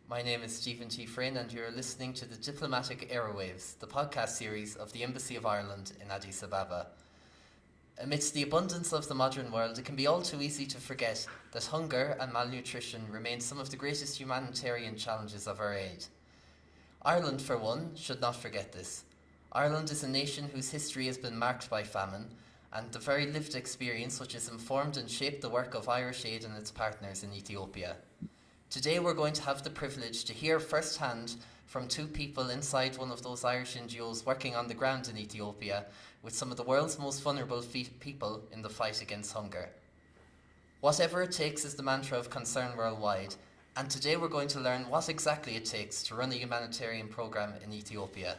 My name is Stephen T. Fryn, and you're listening to the Diplomatic Airwaves, the podcast series of the Embassy of Ireland in Addis Ababa. Amidst the abundance of the modern world, it can be all too easy to forget that hunger and malnutrition remain some of the greatest humanitarian challenges of our age. Ireland, for one, should not forget this. Ireland is a nation whose history has been marked by famine, and the very lived experience which has informed and shaped the work of Irish Aid and its partners in Ethiopia. Today we're going to have the privilege to hear firsthand from two people inside one of those Irish NGOs working on the ground in Ethiopia with some of the world's most vulnerable people in the fight against hunger. Whatever it takes is the mantra of Concern Worldwide, and today we're going to learn what exactly it takes to run a humanitarian programme in Ethiopia.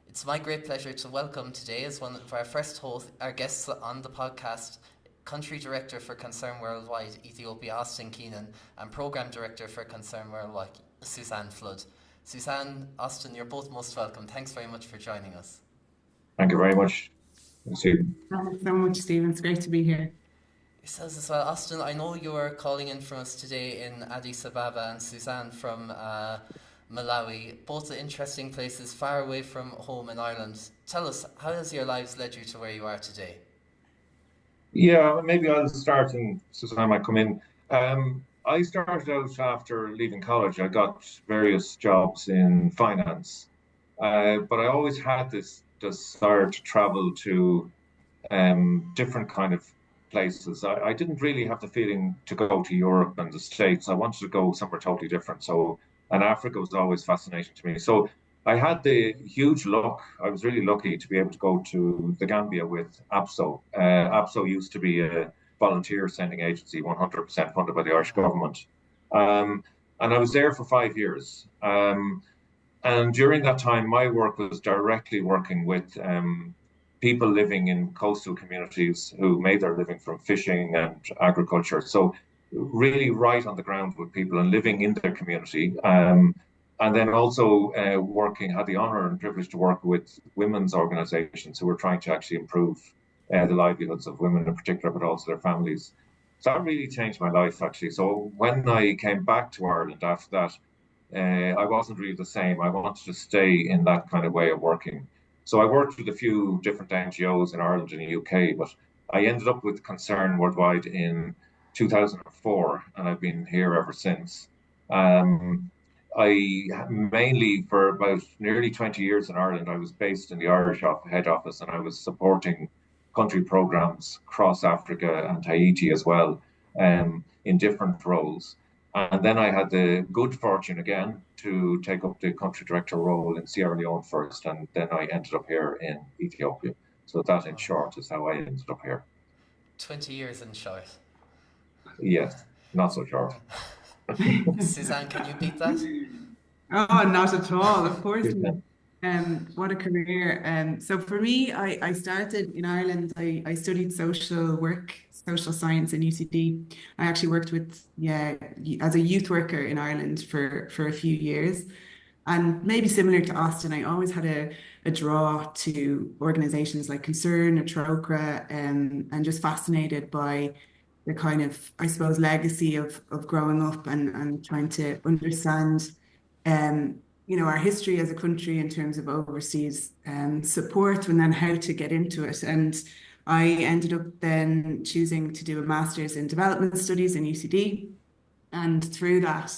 It's my great pleasure to welcome today as one of our guests on the podcast, Country Director for Concern Worldwide Ethiopia, Austin Kennan, and Programme Director for Concern Worldwide, Suzanne Flood. Suzanne, Austin, you're both most welcome. Thanks very much for joining us. Thank you very much. Thanks so much, Stephen. It's great to be here. Yourselves as well. Austin, I know you're calling in from us today in Addis Ababa, and Suzanne from Malawi, both interesting places far away from home in Ireland. Tell us, how has your lives led you to where you are today? Yeah, maybe I'll start and Suzanne might come in. I started out after leaving college. I got various jobs in finance, but I always had this desire to travel to different kind of places. I didn't really have the feeling to go to Europe and the States. I wanted to go somewhere totally different. And Africa was always fascinating to me. So I had the huge luck. I was really lucky to be able to go to the Gambia with APSO. APSO used to be a volunteer sending agency, 100% funded by the Irish government. And I was there for 5 years. And during that time, my work was directly working with people living in coastal communities who made their living from fishing and agriculture. So really right on the ground with people and living in their community. And then also had the honor and privilege to work with women's organizations who were trying to actually improve the livelihoods of women in particular, but also their families. So that really changed my life, actually. So when I came back to Ireland after that, I wasn't really the same. I wanted to stay in that kind of way of working. So I worked with a few different NGOs in Ireland and the UK, but I ended up with Concern Worldwide in 2004, and I've been here ever since. I mainly, for about nearly 20 years in Ireland, I was based in the Irish head office, and I was supporting country programs across Africa and Haiti as well, in different roles. And then I had the good fortune again to take up the country director role in Sierra Leone first, and then I ended up here in Ethiopia. So that, in short, is how I ended up here. 20 years in short. Yes, not so short. Suzanne, can you beat that? Oh, not at all, of course. What a career. So for me, I started in Ireland. I studied social work, social science in UCD. I actually worked as a youth worker in Ireland for a few years. And maybe similar to Austin, I always had a draw to organizations like Concern or Trócaire, and just fascinated by the kind of, I suppose, legacy of growing up and trying to understand, our history as a country in terms of overseas support, and then how to get into it. And I ended up then choosing to do a master's in development studies in UCD. And through that,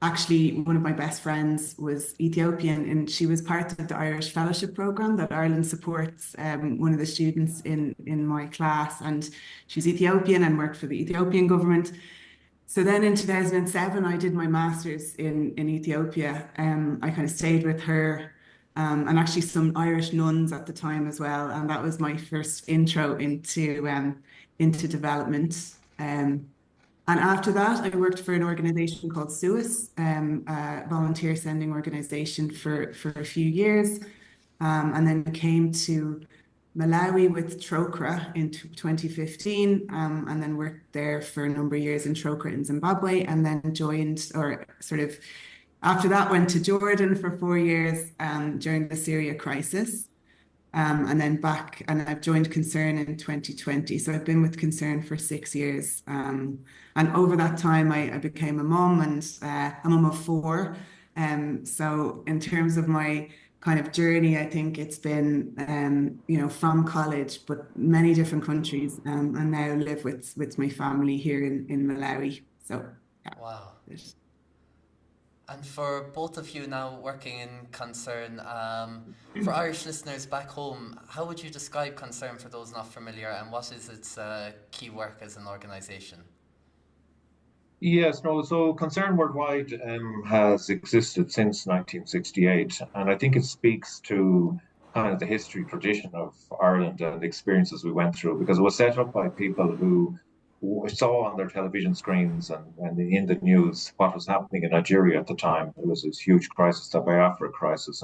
actually, one of my best friends was Ethiopian, and she was part of the Irish Fellowship Programme that Ireland supports, one of the students in my class, and she's Ethiopian and worked for the Ethiopian government. So then in 2007, I did my master's in Ethiopia. I kind of stayed with her and actually some Irish nuns at the time as well. And that was my first intro into development. And after that, I worked for an organization called SUIS, a volunteer sending organization for a few years, and then came to Malawi with Trócaire in 2015, and then worked there for a number of years in Trócaire in Zimbabwe, and then after that went to Jordan for 4 years during the Syria crisis. and then back, and I've joined Concern in 2020. So I've been with Concern for 6 years. And over that time, I became a mum, and a mum of four. So in terms of my kind of journey, I think it's been, from college, but many different countries, and now live with my family here in Malawi. So, yeah. Wow. And for both of you now working in Concern, for Irish listeners back home, how would you describe Concern for those not familiar, and what is its key work as an organisation? Yes, no, so Concern Worldwide has existed since 1968, and I think it speaks to kind of the history tradition of Ireland and the experiences we went through, because it was set up by people who saw on their television screens and in the news what was happening in Nigeria at the time. There was this huge crisis, the Biafra crisis,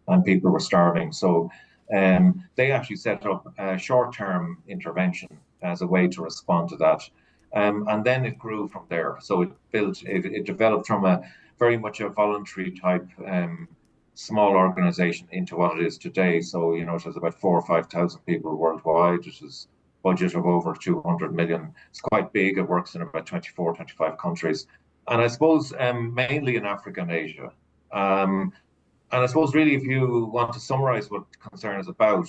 and people were starving. So they actually set up a short-term intervention as a way to respond to that. And then it grew from there. So it developed from a very much a voluntary type small organization into what it is today. So, it has about 4,000 or 5,000 people worldwide. It is budget of over 200 million. It's quite big. It works in about 24, 25 countries. And I suppose mainly in Africa and Asia. And I suppose really if you want to summarize what Concern is about,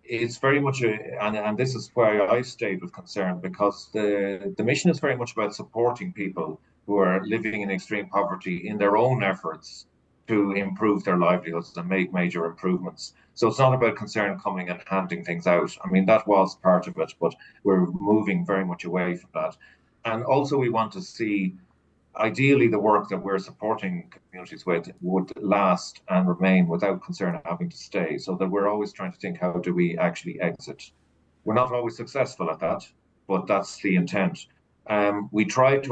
it's very much and this is why I stayed with Concern, because the mission is very much about supporting people who are living in extreme poverty in their own efforts to improve their livelihoods and make major improvements. So it's not about Concern coming and handing things out. I mean, that was part of it, but we're moving very much away from that. And also we want to see, ideally, the work that we're supporting communities with would last and remain without Concern having to stay, so that we're always trying to think, how do we actually exit? We're not always successful at that, but that's the intent. We try to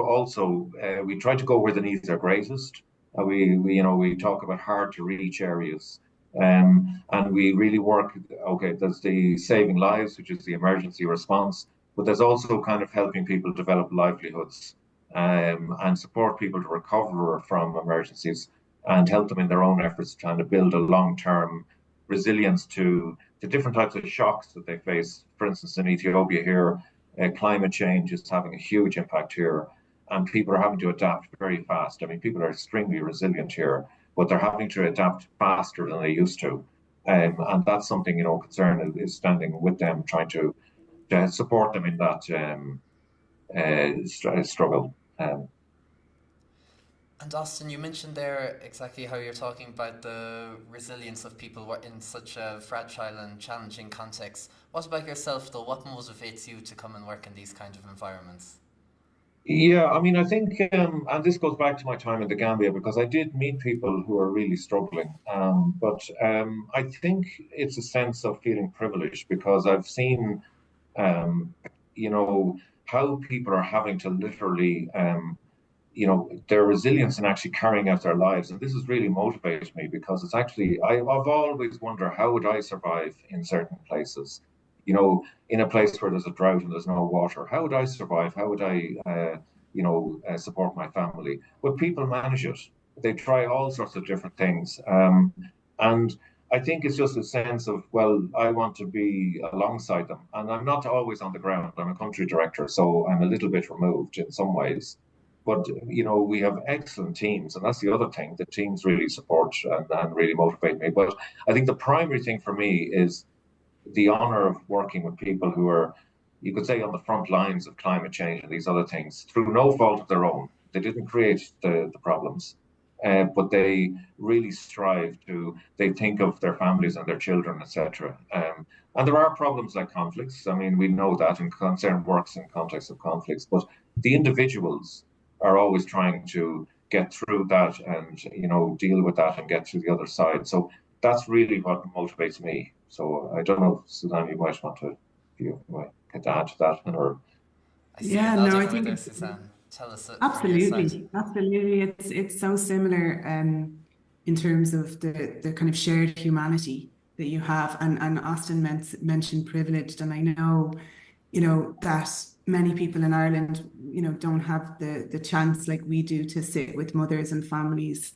go where the needs are greatest. We talk about hard to reach areas, and we really work. Okay, there's the saving lives, which is the emergency response, but there's also kind of helping people develop livelihoods, and support people to recover from emergencies and help them in their own efforts trying to build a long-term resilience to the different types of shocks that they face. For instance, in Ethiopia here, climate change is having a huge impact here, and people are having to adapt very fast. I mean, people are extremely resilient here, but they're having to adapt faster than they used to. And that's something, Concern is standing with them, trying to support them in that struggle. And Austin, you mentioned there exactly how you're talking about the resilience of people in such a fragile and challenging context. What about yourself, though? What motivates you to come and work in these kind of environments? Yeah, I mean, I think, and this goes back to my time in the Gambia, because I did meet people who are really struggling. But I think it's a sense of feeling privileged, because I've seen, how people are having to literally, their resilience in actually carrying out their lives. And this has really motivated me, because it's actually, I've always wondered, how would I survive in certain places? In a place where there's a drought and there's no water, how would I survive? How would I, support my family? But people manage it. They try all sorts of different things. And I think it's just a sense of, well, I want to be alongside them. And I'm not always on the ground. I'm a country director, so I'm a little bit removed in some ways. But, we have excellent teams. And that's the other thing. The teams really support and really motivate me. But I think the primary thing for me is the honor of working with people who are, you could say, on the front lines of climate change and these other things through no fault of their own. They didn't create the problems, but they really strive to, they think of their families and their children, etc. And there are problems like conflicts. I mean, we know that, and Concern works in context of conflicts, but the individuals are always trying to get through that and, deal with that and get to the other side. So that's really what motivates me. So I don't know, Suzanne, you might want to, you might get to add to that, or I see you no, I nodding over think there, it's Suzanne. Tell us from your side. absolutely. It's so similar in terms of the kind of shared humanity that you have, and Austin mentioned privileged, and I know, that many people in Ireland, don't have the chance like we do to sit with mothers and families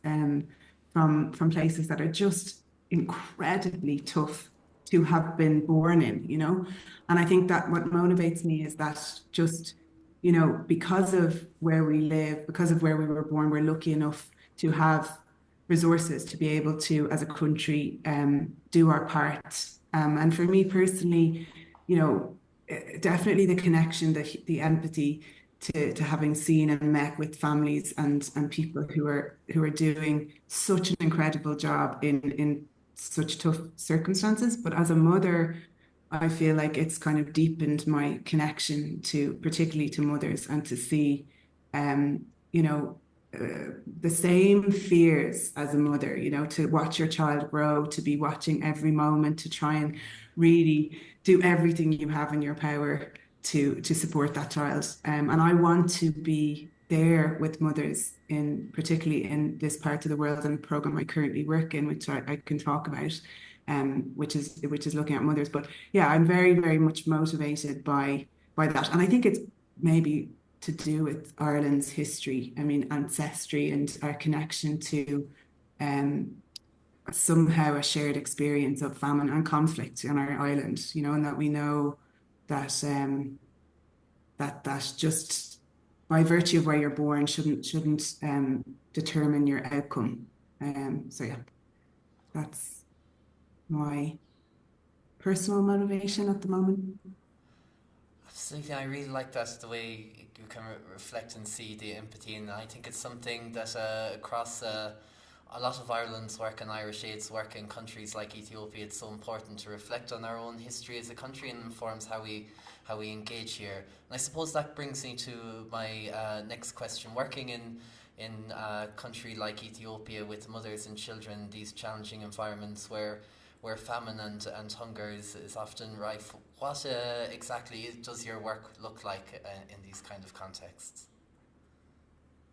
from places that are just incredibly tough. to have been born in, you know. And I think that what motivates me is that just, you know, because of where we live, because of where we were born, we're lucky enough to have resources to be able to, as a country, do our part. And for me personally, you know, definitely the connection, the empathy to having seen and met with families and people who are doing such an incredible job in such tough circumstances. But as a mother, I feel like it's kind of deepened my connection to, particularly to mothers, and to see, you know, the same fears as a mother, you know, to watch your child grow, to be watching every moment, to try and really do everything you have in your power to support that child. And I want to be there with mothers, in particularly in this part of the world, and the program I currently work in, which I can talk about, which is looking at mothers. But yeah, I'm very, very much motivated by that. And I think it's maybe to do with Ireland's history, I mean, ancestry, and our connection to somehow a shared experience of famine and conflict in our island, you know, and that we know that that just by virtue of where you're born shouldn't determine your outcome. So yeah, that's my personal motivation at the moment. Absolutely, I really like that, the way you can reflect and see the empathy, and I think it's something that across a lot of Ireland's work and Irish Aid's work in countries like Ethiopia, it's so important to reflect on our own history as a country, and informs how we engage here. And I suppose that brings me to my next question. Working in a country like Ethiopia with mothers and children in these challenging environments where famine and hunger is often rife, what exactly does your work look like in these kind of contexts?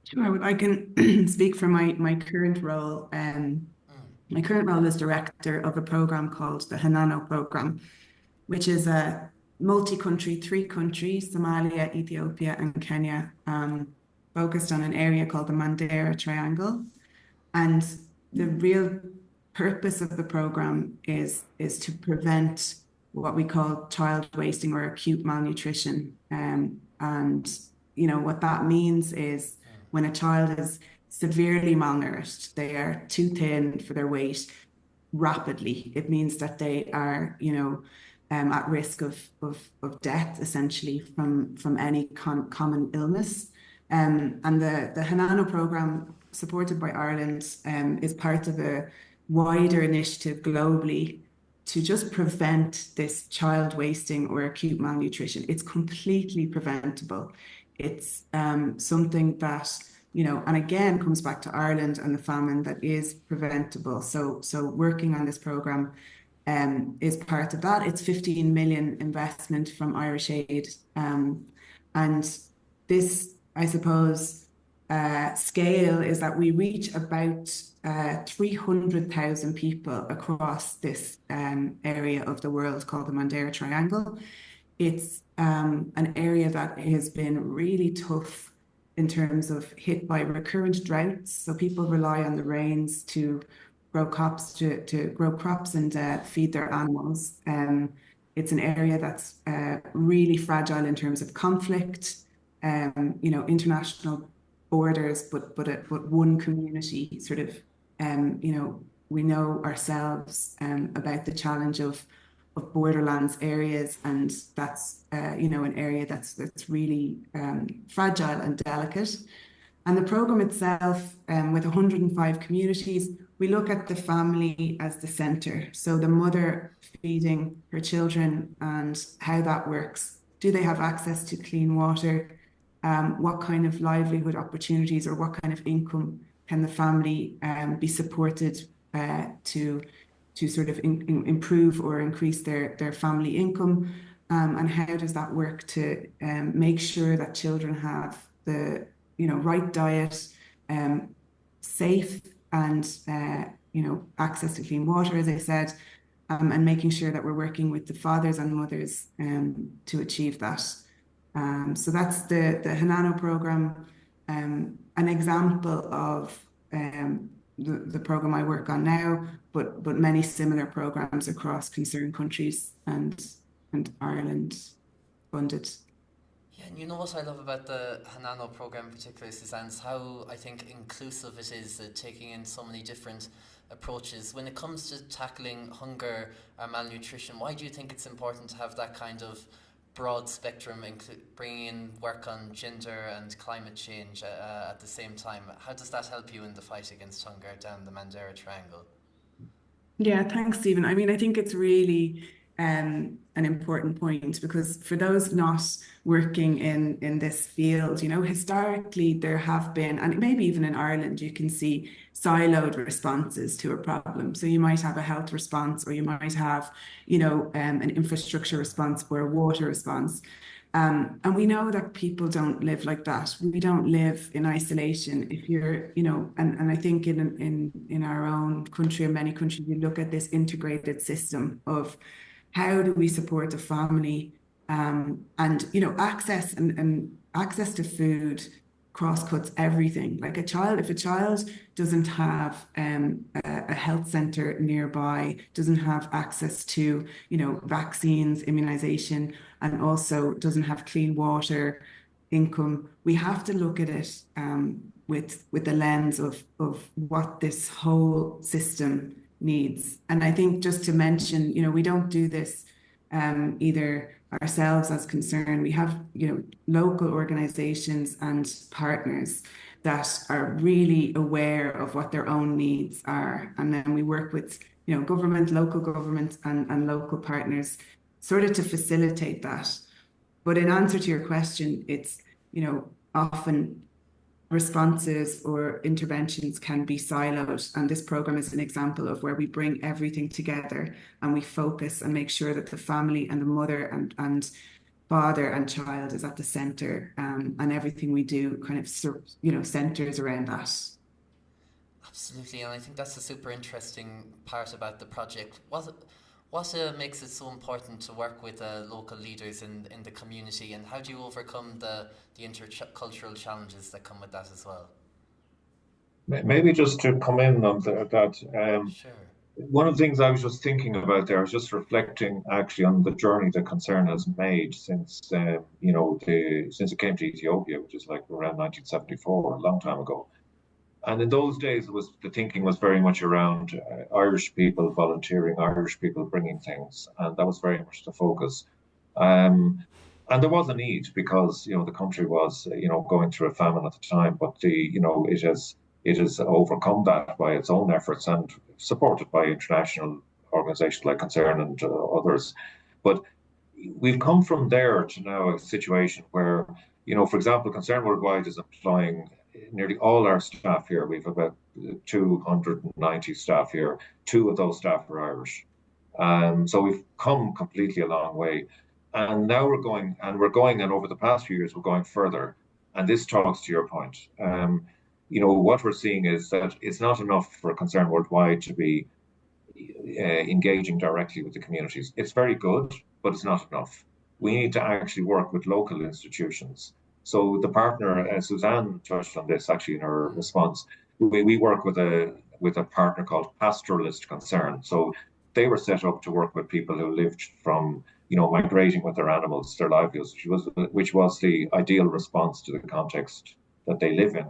Sure, I can speak for my current role. My current role is director of a program called the Hanano program, which is a multi-country, 3 countries, Somalia, Ethiopia, and Kenya, focused on an area called the Mandera Triangle. And the real purpose of the program is to prevent what we call child wasting or acute malnutrition. And you know what that means is when a child is severely malnourished, they are too thin for their weight rapidly. It means that they are, you know, at risk of death, essentially, from any common illness. And the Hanano program, supported by Ireland, is part of a wider initiative globally to just prevent this child wasting or acute malnutrition. It's completely preventable. It's something that, you know, and again comes back to Ireland and the famine, that is preventable. So working on this program is part of that. It's 15 million investment from Irish Aid. And this, I suppose, scale is that we reach about 300,000 people across this area of the world called the Mandera Triangle. It's an area that has been really tough in terms of hit by recurrent droughts. So people rely on the rains to grow crops, to grow crops and feed their animals. It's an area that's really fragile in terms of conflict, you know, international borders, but one community sort of, you know, we know ourselves about the challenge of borderlands areas, and that's you know, an area that's really fragile and delicate. And the program itself, with 105 communities, we look at the family as the center. So the mother feeding her children and how that works. Do they have access to clean water? What kind of livelihood opportunities or what kind of income can the family be supported to sort of improve or increase their family income? And how does that work to make sure that children have the, you know, right diet, safe and you know, access to clean water, as I said, and making sure that we're working with the fathers and mothers to achieve that. So that's the Hanano program, an example of the program I work on now, but many similar programs across concerned countries and Ireland funded. Yeah, and you know what I love about the Hanano program in particular, Suzanne, is how I think inclusive it is, taking in so many different approaches. When it comes to tackling hunger or malnutrition, why do you think it's important to have that kind of broad spectrum, bringing in work on gender and climate change at the same time? How does that help you in the fight against hunger down the Mandera Triangle? Yeah, thanks, Stephen. I mean, I think it's really an important point, because for those not working in this field, historically there have been, and maybe even in Ireland, you can see siloed responses to a problem. So you might have a health response, or you might have, an infrastructure response or a water response. And we know that people don't live like that. We don't live in isolation. If you're, and I think in our own country and many countries, you look at this integrated system of how do we support the family, and access and access to food cross-cuts everything. Like if a child doesn't have a health center nearby, doesn't have access to, vaccines, immunization, and also doesn't have clean water, income, we have to look at it with the lens of what this whole system needs. And I think, just to mention, we don't do this either ourselves as Concern. We have, local organizations and partners that are really aware of what their own needs are. And then we work with, government, local government, and local partners sort of to facilitate that. But in answer to your question, it's, often responses or interventions can be siloed. And this program is an example of where we bring everything together and we focus and make sure that the family and the mother and father and child is at the center, and everything we do kind of, centers around that. Absolutely, and I think that's a super interesting part about the project. What makes it so important to work with local leaders in the community, and how do you overcome the intercultural challenges that come with that as well? Maybe just to come in on that, Sure. one of the things I was just thinking about there, I was just reflecting actually on the journey that Concern has made since, since it came to Ethiopia, which is like around 1974, a long time ago. And in those days, the thinking was very much around Irish people volunteering, Irish people bringing things, and that was very much the focus. And there was a need, because the country was going through a famine at the time, but it has overcome that by its own efforts and supported by international organizations like Concern and others. But we've come from there to now a situation where, for example, Concern Worldwide is employing nearly all our staff here. We've about 290 staff here. 2 of those staff are Irish. So we've come completely a long way. And now we're going, and over the past few years, we're going further. And this talks to your point. What we're seeing is that it's not enough for Concern Worldwide to be engaging directly with the communities. It's very good, but it's not enough. We need to actually work with local institutions. So the partner, Suzanne touched on this actually in her response. We work with a partner called Pastoralist Concern. So they were set up to work with people who lived from, migrating with their animals, their livelihoods, which was the ideal response to the context that they live in.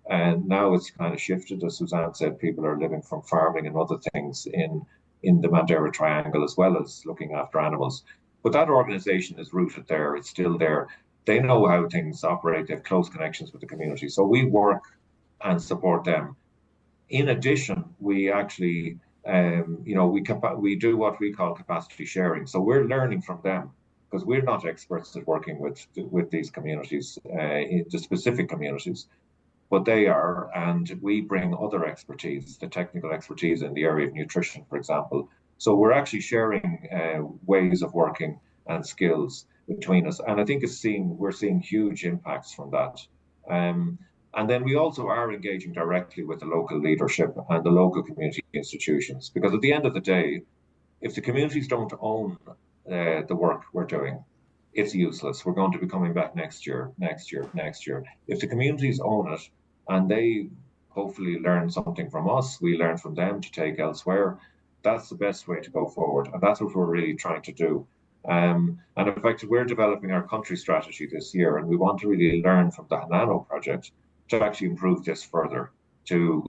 And now it's kind of shifted, as Suzanne said. People are living from farming and other things in the Mandera Triangle, as well as looking after animals. But that organization is rooted there. It's still there. They know how things operate. They have close connections with the community. So we work and support them. In addition, we actually, we do what we call capacity sharing. So we're learning from them, because we're not experts at working with these communities, the specific communities, but they are. And we bring other expertise, the technical expertise in the area of nutrition, for example. So we're actually sharing ways of working and skills between us. And I think we're seeing huge impacts from that. And then we also are engaging directly with the local leadership and the local community institutions, because at the end of the day, if the communities don't own the work we're doing, it's useless. We're going to be coming back next year. If the communities own it and they hopefully learn something from us, we learn from them to take elsewhere. That's the best way to go forward. And that's what we're really trying to do. And in fact, we're developing our country strategy this year, and we want to really learn from the Hanano project to actually improve this further.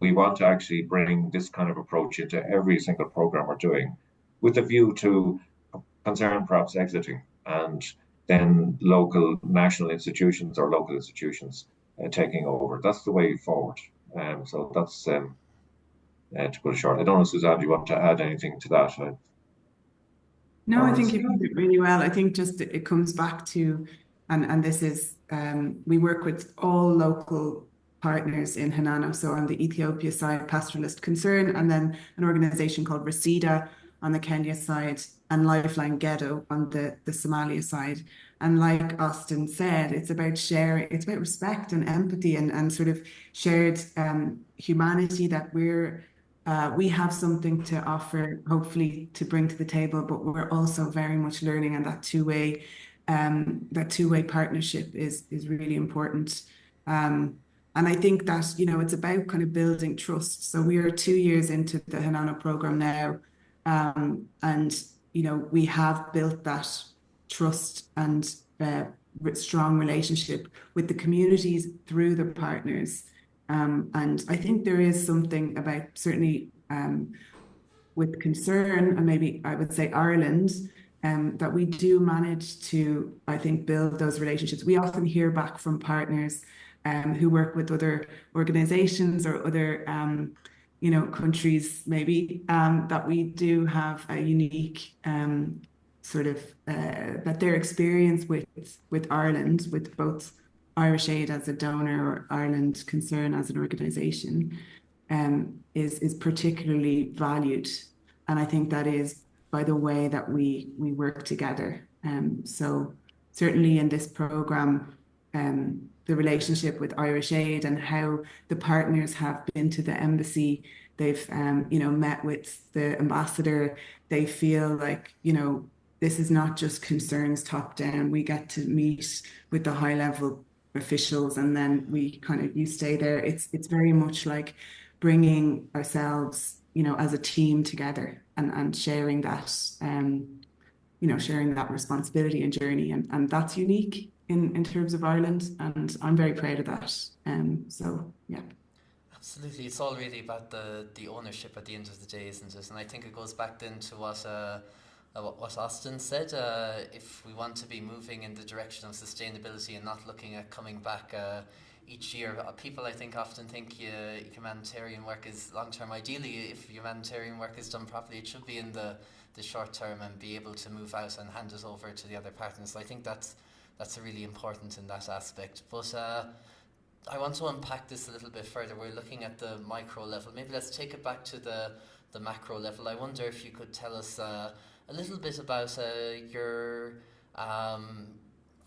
We want to actually bring this kind of approach into every single program we're doing, with a view to concern perhaps exiting, and then local national institutions or local institutions taking over. That's the way forward. So that's to put it short. I don't know, Suzanne, do you want to add anything to that? No, I think you did it really well. I think just it comes back to, and this is, we work with all local partners in Hanano. So on the Ethiopia side, Pastoralist Concern, and then an organization called Reseda on the Kenya side, and Lifeline Ghetto on the Somalia side. And like Austin said, it's about sharing, it's about respect and empathy and sort of shared humanity, that we have something to offer, hopefully to bring to the table, but we're also very much learning, and that two-way partnership is really important. And I think that, it's about kind of building trust. So we are 2 years into the Hanano program now, and we have built that trust and strong relationship with the communities through the partners. And I think there is something about, certainly with Concern, and maybe I would say Ireland, that we do manage to, I think, build those relationships. We often hear back from partners who work with other organizations or other countries, maybe, that we do have a unique sort of that their experience with Ireland, with both Irish Aid as a donor or Ireland Concern as an organisation, is particularly valued, and I think that is by the way that we work together. So certainly in this programme, the relationship with Irish Aid and how the partners have been to the embassy, they've met with the ambassador. They feel like this is not just concerns top down. We get to meet with the high level officials, and then you stay there. It's very much like bringing ourselves, as a team together, and sharing that, sharing that responsibility and journey, and that's unique in terms of Ireland, and I'm very proud of that. So yeah. Absolutely, it's all really about the ownership at the end of the day, isn't it? And I think it goes back then to what Austin said. If we want to be moving in the direction of sustainability and not looking at coming back each year, people I think often think humanitarian work is long term. Ideally, if humanitarian work is done properly, it should be in the short term and be able to move out and hand it over to the other partners. So I think that's really important in that aspect. But I want to unpack this a little bit further. We're looking at the micro level. Maybe let's take it back to the macro level. I wonder if you could tell us a little bit about your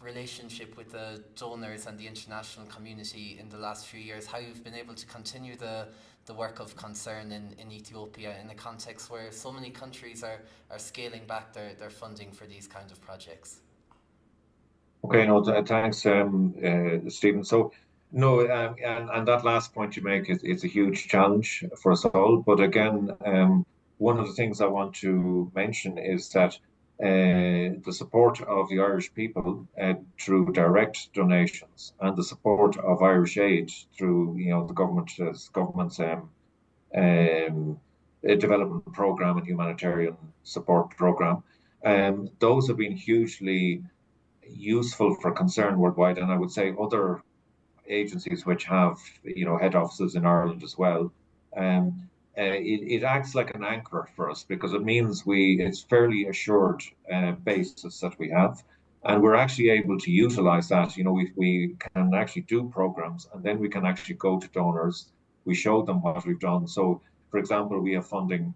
relationship with the donors and the international community in the last few years, how you've been able to continue the work of concern in Ethiopia in a context where so many countries are scaling back their funding for these kind of projects. Okay, no, thanks, Stephen. So, no, and that last point you make is a huge challenge for us all. But again, one of the things I want to mention is that the support of the Irish people through direct donations, and the support of Irish Aid through the government's development program and humanitarian support program, those have been hugely useful for Concern worldwide, and I would say other agencies which have head offices in Ireland as well. It acts like an anchor for us, because it means it's fairly assured basis that we have, and we're actually able to utilize that. We can actually do programs, and then we can actually go to donors. We show them what we've done. So, for example, we have funding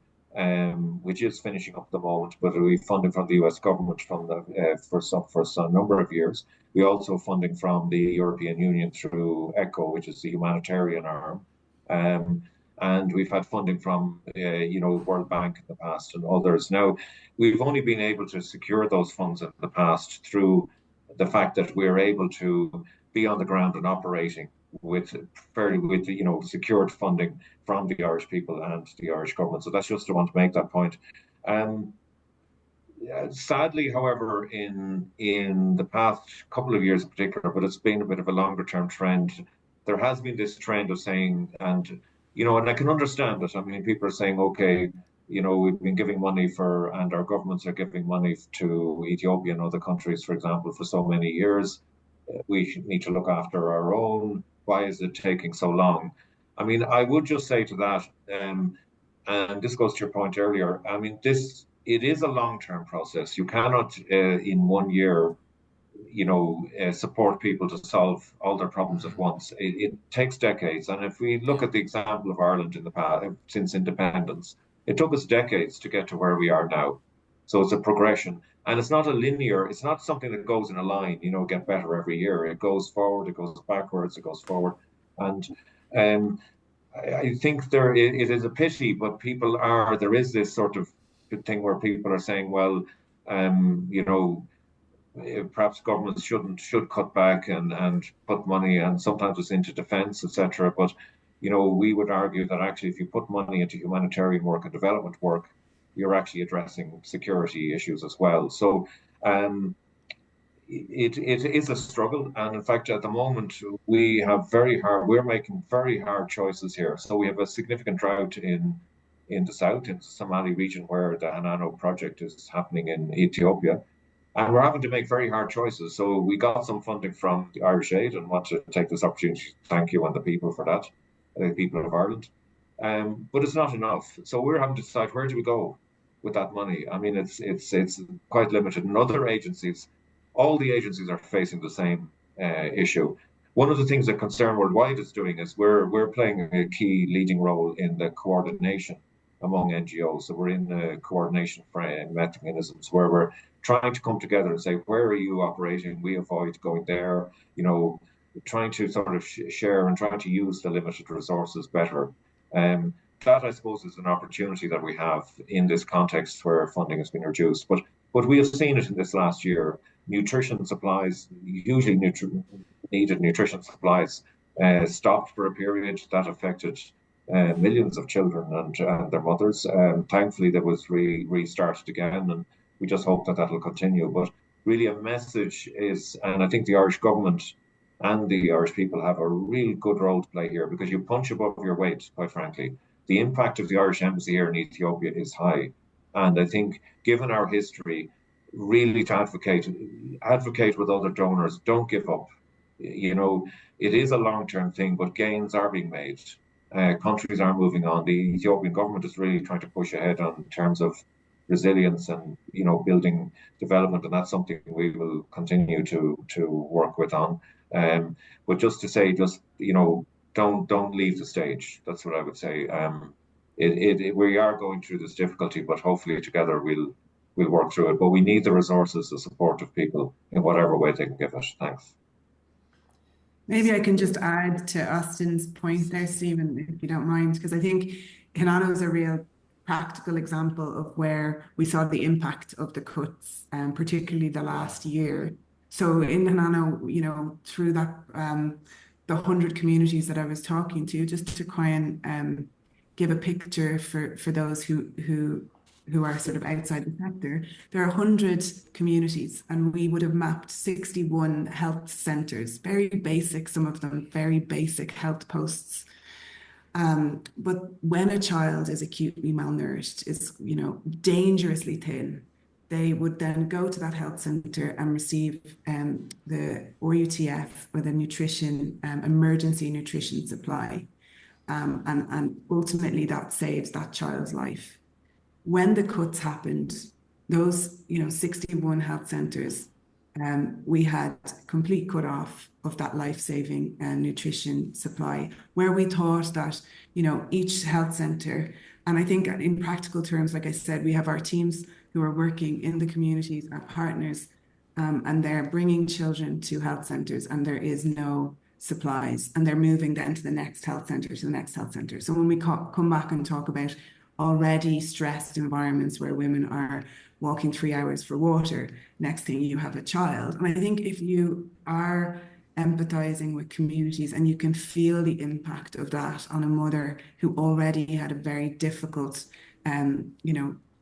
which is finishing up at the moment, but we funding from the US government for some number of years. We also funding from the European Union through ECHO, which is the humanitarian arm. And we've had funding from World Bank in the past and others. Now, we've only been able to secure those funds in the past through the fact that we're able to be on the ground and operating. with secured funding from the Irish people and the Irish government. So that's just I want to make that point. Um, Sadly, however, in the past couple of years in particular, but it's been a bit of a longer term trend, there has been this trend of saying, and I can understand it. I mean, people are saying, okay, we've been giving money and our governments are giving money to Ethiopia and other countries, for example, for so many years. We need to look after our own. Why is it taking so long? I mean, I would just say to that, and this goes to your point earlier. I mean, it is a long-term process. You cannot, in 1 year, support people to solve all their problems at once. It takes decades. And if we look at the example of Ireland in the past, since independence, it took us decades to get to where we are now. So it's a progression. And it's not it's not something that goes in a line, get better every year. It goes forward, it goes backwards, it goes forward. And um, I think it is a pity, but there is this sort of thing where people are saying, well, perhaps governments should cut back and put money, and sometimes it's into defence, etc. But we would argue that actually, if you put money into humanitarian work and development work, you're actually addressing security issues as well. So it is a struggle, and in fact, at the moment, we're making very hard choices here. So we have a significant drought in the south, in the Somali region, where the Hanano project is happening in Ethiopia. And we're having to make very hard choices. So we got some funding from the Irish Aid, and want to take this opportunity to thank you and the people for that, the people of Ireland. But it's not enough. So we're having to decide, where do we go with that money? I mean, it's quite limited. And other agencies, all the agencies are facing the same issue. One of the things that Concern Worldwide is doing is we're playing a key leading role in the coordination among NGOs. So we're in the coordination mechanisms where we're trying to come together and say, where are you operating? We avoid going there, trying to sort of share and trying to use the limited resources better. That, I suppose, is an opportunity that we have in this context where funding has been reduced. But we have seen it in this last year. Nutrition supplies, hugely needed nutrition supplies, stopped for a period that affected millions of children and their mothers. Thankfully, that was restarted again, and we just hope that will continue. But really, a message is, and I think the Irish government and the Irish people have a real good role to play here, because you punch above your weight, quite frankly. The impact of the Irish embassy here in Ethiopia is high. And I think, given our history, really to advocate with other donors, don't give up. It is a long-term thing, but gains are being made. Countries are moving on. The Ethiopian government is really trying to push ahead in terms of resilience and building development, and that's something we will continue to work with on. But just to say, don't leave the stage. That's what I would say. We are going through this difficulty, but hopefully together we'll work through it. But we need the resources, the support of people in whatever way they can give us. Thanks. Maybe I can just add to Austin's point there, Stephen, if you don't mind, because I think Hanano is a real practical example of where we saw the impact of the cuts, particularly the last year. So in Hanano, through that, the 100 communities that I was talking to, just to try and give a picture for those who are sort of outside the sector, there are 100 communities, and we would have mapped 61 health centres, very basic, some of them very basic health posts. But when a child is acutely malnourished, is dangerously thin, they would then go to that health centre and receive the RUTF, or the emergency nutrition supply, and ultimately that saves that child's life. When the cuts happened, those 61 health centres, we had complete cut off of that life-saving nutrition supply, where we thought that each health centre, and I think in practical terms, like I said, we have our teams who are working in the communities, our partners, and they're bringing children to health centres, and there is no supplies, and they're moving then to the next health centre, So when we come back and talk about already stressed environments where women are walking 3 hours for water, next thing you have a child. And I think if you are empathizing with communities, and you can feel the impact of that on a mother who already had a very difficult,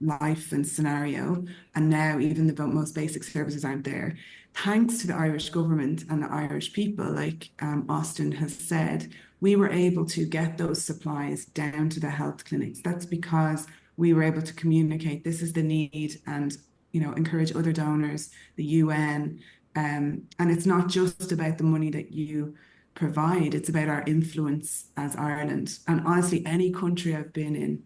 life and scenario, and now even the most basic services aren't there. Thanks to the Irish government and the Irish people, like Austin has said, we were able to get those supplies down to the health clinics. That's because we were able to communicate this is the need, and encourage other donors, the UN. And it's not just about the money that you provide, it's about our influence as Ireland. And honestly, any country I've been in,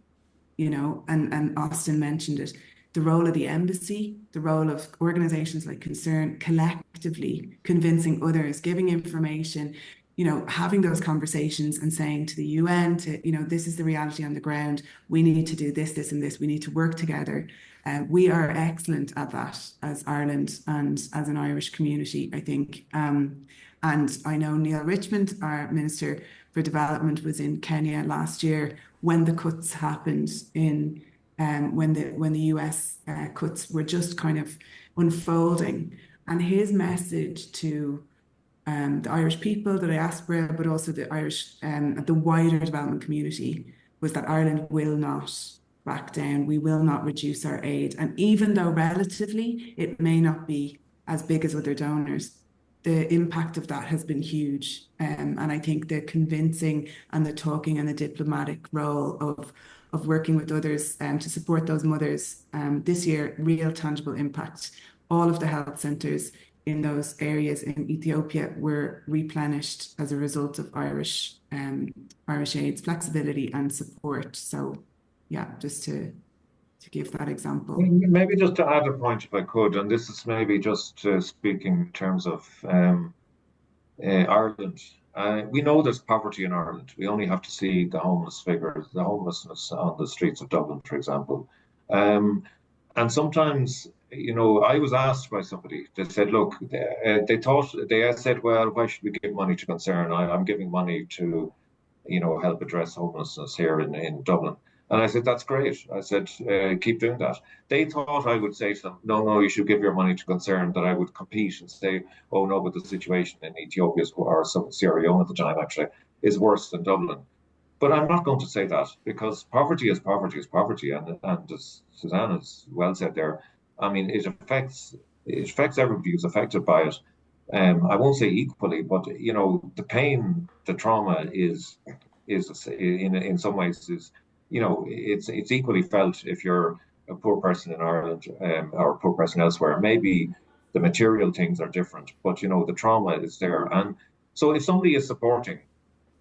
and Austin mentioned it, the role of the embassy, the role of organizations like Concern, collectively convincing others, giving information, having those conversations and saying to the UN, this is the reality on the ground. We need to do this, this, and this. We need to work together. We are excellent at that as Ireland and as an Irish community, I think. And I know Neil Richmond, our Minister for Development, was in Kenya last year when the cuts happened when the US cuts were just kind of unfolding. And his message to the Irish people, the diaspora, but also the Irish, the wider development community, was that Ireland will not back down. We will not reduce our aid. And even though relatively it may not be as big as other donors, the impact of that has been huge. And I think the convincing and the talking and the diplomatic role of working with others to support those mothers this year, real tangible impact. All of the health centres in those areas in Ethiopia were replenished as a result of Irish aid's flexibility and support. So yeah, just to give that example. Maybe just to add a point, if I could, and this is maybe just speaking in terms of Ireland. We know there's poverty in Ireland. We only have to see the homeless figures, the homelessness on the streets of Dublin, for example. And sometimes, I was asked by somebody, they said, look, they said, well, why should we give money to Concern? I'm giving money to, help address homelessness here in Dublin. And I said, that's great. I said, keep doing that. They thought I would say to them, no, you should give your money to Concern, that I would compete and say, oh, no, but the situation in Ethiopia, or Sierra Leone at the time, actually, is worse than Dublin. But I'm not going to say that, because poverty is poverty is poverty. And as Suzanne has well said there, I mean, it affects everybody who's affected by it. I won't say equally, but, the pain, the trauma is in some ways is, it's equally felt if you're a poor person in Ireland or a poor person elsewhere. Maybe the material things are different, but the trauma is there. And so if somebody is supporting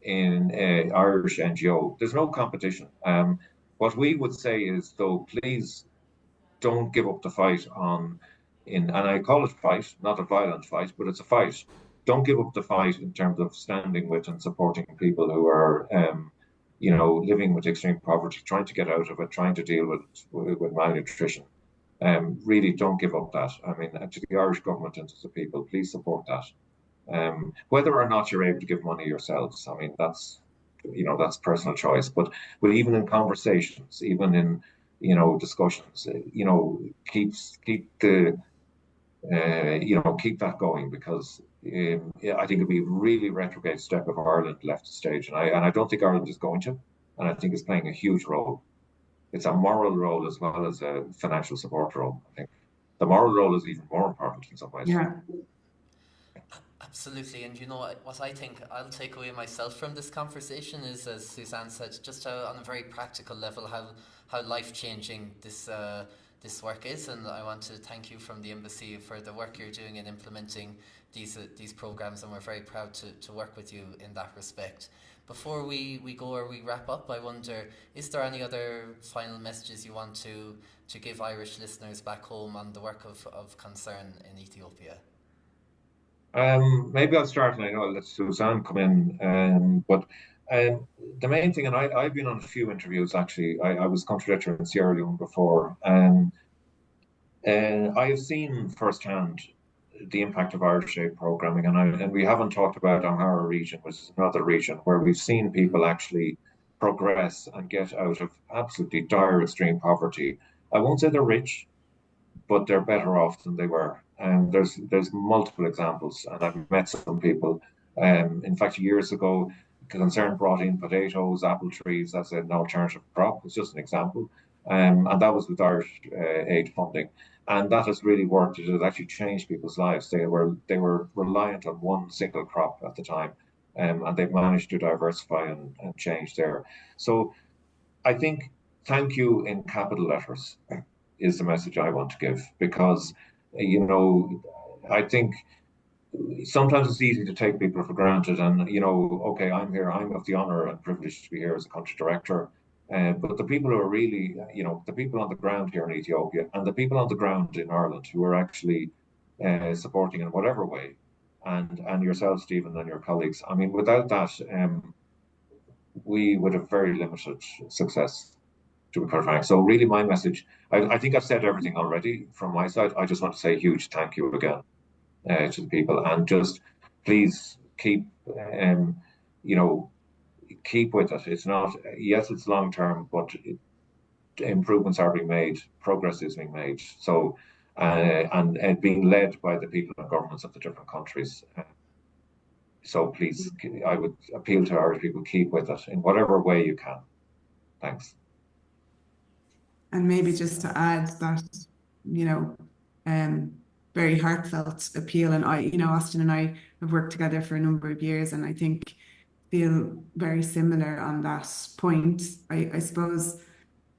in Irish NGO, there's no competition. What we would say is, though, please don't give up the fight and I call it fight, not a violent fight, but it's a fight. Don't give up the fight in terms of standing with and supporting people who are living with extreme poverty, trying to get out of it, trying to deal with malnutrition. Really don't give up that. I mean, to the Irish government and to the people, please support that. Whether or not you're able to give money yourselves, I mean, that's personal choice. But even in conversations, even in discussions, keep that going, because I think it'd be a really retrograde step if Ireland left the stage, and I don't think Ireland is going to, and I think it's playing a huge role. It's a moral role as well as a financial support role. I think the moral role is even more important in some ways. Yeah. Absolutely, and what I think I'll take away myself from this conversation is, as Suzanne said, just on a very practical level, how life-changing this work is, and I want to thank you from the Embassy for the work you're doing in implementing these programs, and we're very proud to work with you in that respect. Before we go or we wrap up, I wonder, is there any other final messages you want to give Irish listeners back home on the work of Concern in Ethiopia? Maybe I'll start, and I know I'll let Suzanne come in. But the main thing, and I've been on a few interviews actually. I was country director in Sierra Leone before, and I have seen firsthand the impact of Irish aid programming, and we haven't talked about Amhara region, which is another region where we've seen people actually progress and get out of absolutely dire extreme poverty. I won't say they're rich, but they're better off than they were. And there's multiple examples, and I've met some people. In fact, years ago, Concern brought in potatoes, apple trees as an alternative crop. It's just an example, and that was with Irish aid funding, and that has really worked. It has actually changed people's lives. They were reliant on one single crop at the time, and they've managed to diversify and change there. So I think thank you in capital letters is the message I want to give, because I think sometimes it's easy to take people for granted, and okay, I'm here, I'm of the honor and privilege to be here as a country director. But the people who are really, the people on the ground here in Ethiopia and the people on the ground in Ireland who are actually supporting in whatever way, and yourself, Stephen, and your colleagues. I mean, without that, we would have very limited success, to be quite frank. So really my message, I think I've said everything already from my side. I just want to say a huge thank you again to the people, and just please keep, keep with it. It's not, yes, it's long term, but improvements are being made, progress is being made. So, and being led by the people and governments of the different countries. So please, I would appeal to Irish people, keep with it in whatever way you can. Thanks. And maybe just to add that, very heartfelt appeal. And Austin and I have worked together for a number of years, and I think feel very similar on that point. I suppose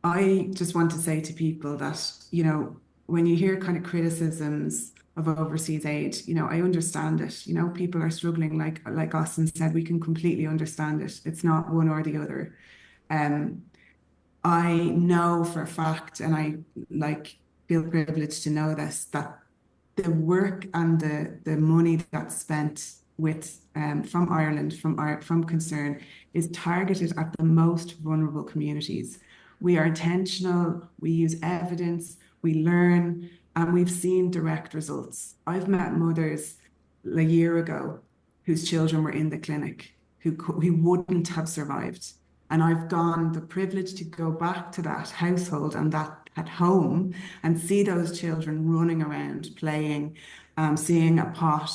I just want to say to people that, when you hear kind of criticisms of overseas aid, I understand it. People are struggling, like Austin said, we can completely understand it. It's not one or the other. I know for a fact, and I feel privileged to know this, that the work and the money that's spent with from Ireland, from Concern, is targeted at the most vulnerable communities. We are intentional, we use evidence, we learn, and we've seen direct results. I've met mothers a year ago whose children were in the clinic who wouldn't have survived. And I've gone the privilege to go back to that household and that at home and see those children running around, playing, seeing a pot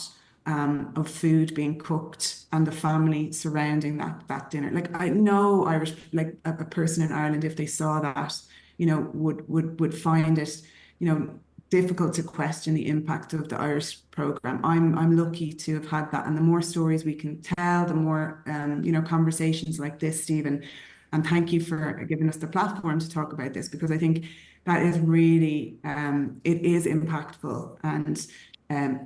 of food being cooked and the family surrounding that dinner. I know Irish, a person in Ireland, if they saw that, would find it, difficult to question the impact of the Irish program. I'm lucky to have had that, and the more stories we can tell, the more conversations like this, Stephen. And thank you for giving us the platform to talk about this, because I think that is really it is impactful. And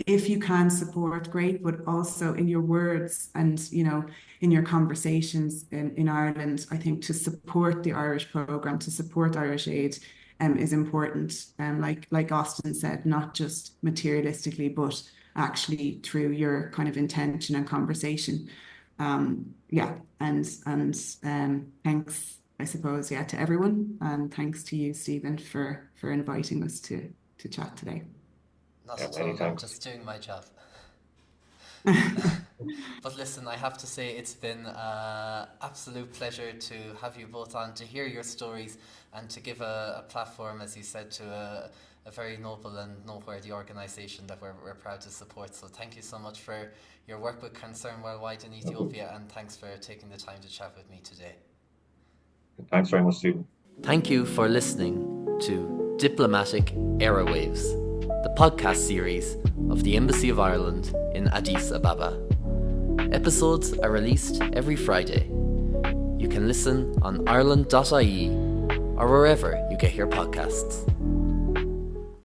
if you can support, great, but also in your words and in your conversations in Ireland, I think to support the Irish program, to support Irish aid, is important. Like Austin said, not just materialistically, but actually through your kind of intention and conversation. And thanks, I suppose, to everyone, and thanks to you, Stephen, for inviting us to chat today. Not at all. I'm just doing my job. But listen, I have to say it's been an absolute pleasure to have you both on, to hear your stories, and to give a platform, as you said, to a very noble and noteworthy organisation that we're proud to support. So thank you so much for your work with Concern Worldwide in Ethiopia, and thanks for taking the time to chat with me today. Thanks very much, Stephen. Thank you for listening to Diplomatic Airwaves, the podcast series of the Embassy of Ireland in Addis Ababa. Episodes are released every Friday. You can listen on ireland.ie or wherever you get your podcasts.